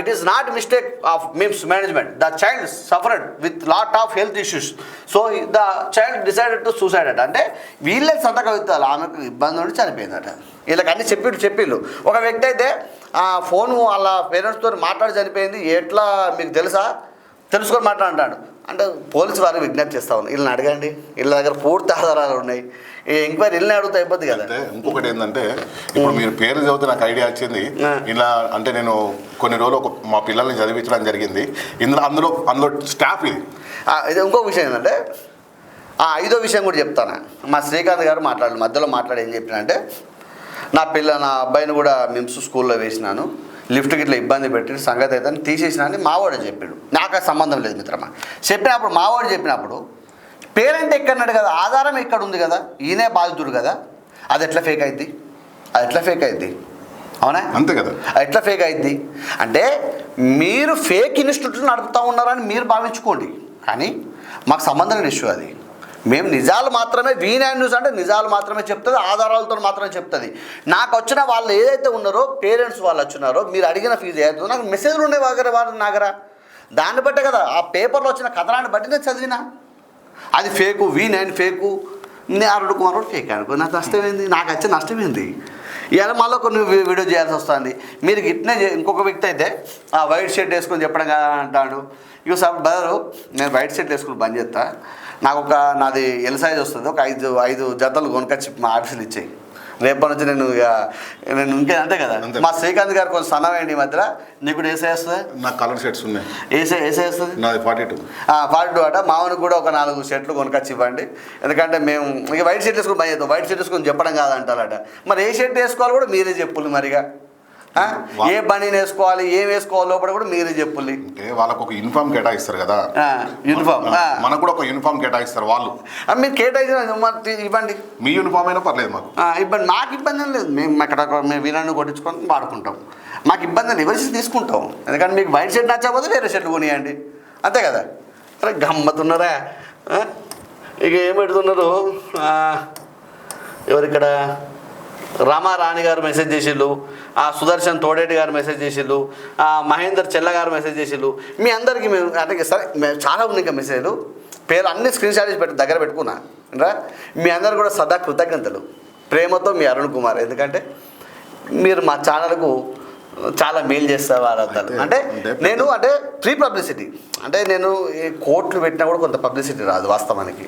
It is not mistake of MIMS management. The child suffered with lot of health issues. So the child decided to suicide అట. అంటే వీళ్ళే సంతకం ఇస్తారు, ఆమెకు ఇబ్బంది ఉండి చనిపోయిందట. వీళ్ళకి అన్ని చెప్పిళ్ళు. ఒక వ్యక్తి అయితే ఫోన్ వాళ్ళ పేరెంట్స్తో మాట్లాడి చనిపోయింది, ఎట్లా మీకు తెలుసా, తెలుసుకొని మాట్లాడంటాడు. అంటే పోలీసు వారికి విజ్ఞప్తి చేస్తా ఉన్నాను, వీళ్ళని అడగండి, వీళ్ళ దగ్గర పూర్తి ఆధారాలు ఉన్నాయి, ఈ ఎంక్వైరీ వీళ్ళని అడుగుతా అయిపోద్ది కదా. ఇంకొకటి ఏంటంటే, ఇప్పుడు మీరు పేరు చదివితే నాకు ఐడియా వచ్చింది. ఇలా అంటే నేను కొన్ని రోజులు మా పిల్లల్ని చదివించడం జరిగింది. అందులో స్టాఫ్ ఇది ఇంకొక విషయం ఏంటంటే, ఐదో విషయం కూడా చెప్తాను. మా శ్రీకాంత్ గారు మధ్యలో మాట్లాడి ఏం చెప్పినంటే, నా అబ్బాయిని కూడా మిమ్స్ స్కూల్లో వేసినాను, లిఫ్ట్కి ఇట్లా ఇబ్బంది పెట్టి సంగతి అయితే తీసేసిన అని మావాడు చెప్పాడు. నాకు ఆ సంబంధం లేదు మిత్రమా. చెప్పినప్పుడు మావాడు చెప్పినప్పుడు పేరెంట్ ఎక్కడన్నాడు కదా, ఆధారం ఎక్కడ ఉంది కదా, ఈయనే బాధితుడు కదా, అది ఎట్లా ఫేక్ అయింది, అవునా? అంతే కదా, ఎట్లా ఫేక్ అయింది అంటే మీరు ఫేక్ ఇన్స్టిట్యూట్ నడుపుతూ ఉన్నారని మీరు భావించుకోండి, కానీ మాకు సంబంధం లేని ఇష్యూ అది. మేము నిజాలు మాత్రమే, V9 న్యూస్ అంటే నిజాలు మాత్రమే చెప్తుంది, ఆధారాలతో మాత్రమే చెప్తుంది. నాకు వచ్చిన వాళ్ళు ఏదైతే ఉన్నారో పేరెంట్స్ వాళ్ళు వచ్చినారో, మీరు అడిగిన ఫీజు ఏదైతే నాకు మెసేజ్లు ఉండే వారు నాగర, దాన్ని బట్టే కదా ఆ పేపర్లో వచ్చిన కథనాన్ని బట్టి నేను చదివినా. అది fake, V9 fake, Arun Kumar fake అనుకో, నాకు నష్టమైంది, నాకు వచ్చే నష్టమైంది. ఇవాళ మళ్ళీ కొన్ని వీడియో చేయాల్సి వస్తుంది. మీరు ఇట్నే ఇంకొక వ్యక్తి అయితే వైట్ షర్ట్ వేసుకొని చెప్పడం కదా అంటాడు. ఇక సార్ బ్రదరు, నేను వైట్ షర్ట్ వేసుకుని బంద్ చేస్తా, నాది ఎల్ సైజ్ వస్తుంది, ఒక ఐదు జతలు కొనుకొచ్చి మా ఆఫీసులు ఇచ్చాయి, రేపటి నుంచి నేను ఇంకే అంతే కదా. మా శ్రీకాంత్ గారు కొంచెం సన్నవేయండి ఈ మధ్యలో, నీకు కూడా ఏసై వస్తుంది, నాకు కలర్ షర్ట్స్ ఉన్నాయి, ఏసై వస్తుంది, నాది 42 అట. మామూలుగా కూడా ఒక 4 షర్ట్లు కొనుకొచ్చి ఇవ్వండి, ఎందుకంటే మేము ఇక వైట్ షర్ట్ వేసుకుని భయం చేద్దాం, వైట్ షర్ట్ వేసుకొని చెప్పడం కాదంటారట. మరి ఏ షర్ట్ వేసుకోవాలి కూడా మీరే చెప్పులు, మరిగా ఏ బనీని వేసుకోవాలి, ఏం వేసుకోవాలి లోపల కూడా మీరే చెప్పుల్లి. వాళ్ళకు ఒక యూనిఫామ్ కేటాయిస్తారు కదా, యూనిఫామ్ మనకు కూడా ఒక యూనిఫామ్ కేటాయిస్తారు వాళ్ళు. మీరు కేటాయించిన ఇవ్వండి, మీ యూనిఫామ్ అయినా పర్లేదు మాకు ఇబ్బంది, మాకు ఇబ్బంది ఏం లేదు. మేము వీరాన్ని కొట్టించుకొని వాడుకుంటాం, మాకు ఇబ్బంది అని ఎవరి తీసుకుంటాం. ఎందుకంటే మీకు వైట్ షర్ట్ నచ్చకపోతే వేరే షర్ట్ కొనియండి, అంతే కదా. అరే గమ్మతున్నారా, ఇక ఏం పెడుతున్నారు ఎవరిక్కడ, రామారాణి గారు మెసేజ్ చేసిళ్ళు, సుదర్శన్ తోడేటి గారు మెసేజ్ చేసిళ్ళు, మహేందర్ చెల్ల గారు మెసేజ్ చేసిళ్ళు. మీ అందరికీ మేము అంటే సరే చాలా ఉన్నాయి ఇంకా మెసేజ్లు, పేరు అన్ని స్క్రీన్ షాట్ చేసి దగ్గర పెట్టుకున్నా రా. మీ అందరు కూడా సదా కృతజ్ఞతలు, ప్రేమతో మీ అరుణ్ కుమార్. ఎందుకంటే మీరు మా ఛానల్కు చాలా మేలు చేస్తారు వాళ్ళందరూ. అంటే నేను ఫ్రీ పబ్లిసిటీ, అంటే నేను కోట్లు పెట్టినా కూడా కొంత పబ్లిసిటీ రాదు వాస్తవానికి.